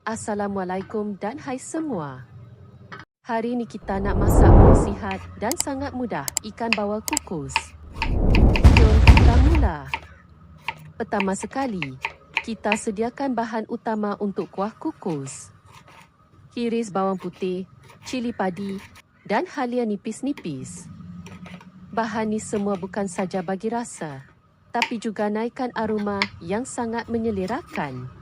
Assalamualaikum dan hai semua. Hari ni kita nak masak menu sihat dan sangat mudah, ikan bawal kukus. Jom kita mula. Pertama sekali, kita sediakan bahan utama untuk kuah kukus. Hiris bawang putih, cili padi dan halia nipis-nipis. Bahan ni semua bukan saja bagi rasa, tapi juga naikkan aroma yang sangat menyelerakan.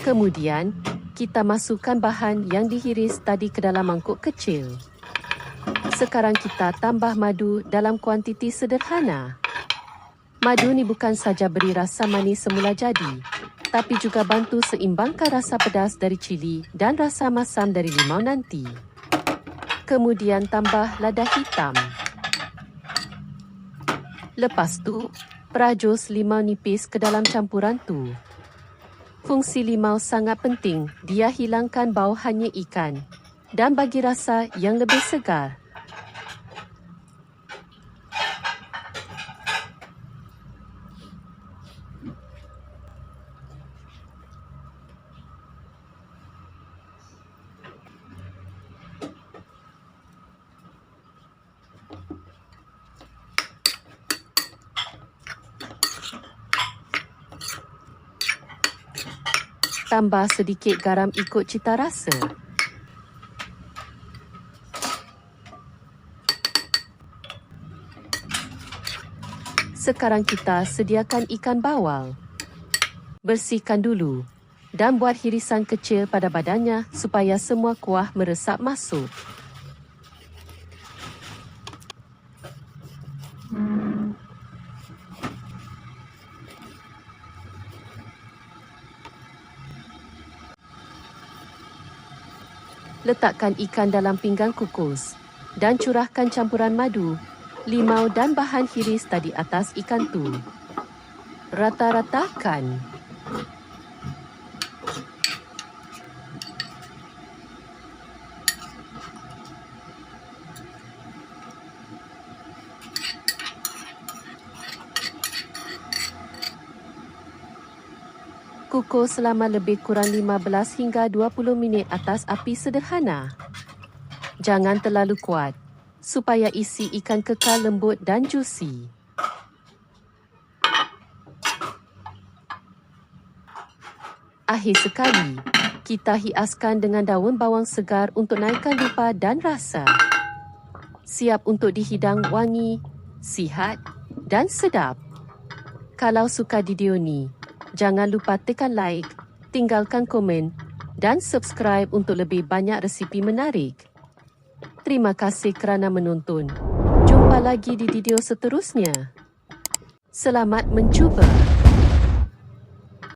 Kemudian, kita masukkan bahan yang dihiris tadi ke dalam mangkuk kecil. Sekarang kita tambah madu dalam kuantiti sederhana. Madu ni bukan saja beri rasa manis semula jadi, tapi juga bantu seimbangkan rasa pedas dari cili dan rasa masam dari limau nanti. Kemudian tambah lada hitam. Lepas tu, perajus limau nipis ke dalam campuran tu. Fungsi limau sangat penting, dia hilangkan bau hanyir ikan dan bagi rasa yang lebih segar. Tambah sedikit garam ikut cita rasa. Sekarang kita sediakan ikan bawal. Bersihkan dulu dan buat hirisan kecil pada badannya supaya semua kuah meresap masuk. Letakkan ikan dalam pinggan kukus dan curahkan campuran madu, limau dan bahan hiris tadi atas ikan tu. Rata-ratakan. Kukus selama lebih kurang 15 hingga 20 minit atas api sederhana. Jangan terlalu kuat, supaya isi ikan kekal lembut dan juicy. Akhir sekali, kita hiaskan dengan daun bawang segar untuk naikkan rupa dan rasa. Siap untuk dihidang wangi, sihat dan sedap. Kalau suka video ni, jangan lupa tekan like, tinggalkan komen dan subscribe untuk lebih banyak resipi menarik. Terima kasih kerana menonton. Jumpa lagi di video seterusnya. Selamat mencuba.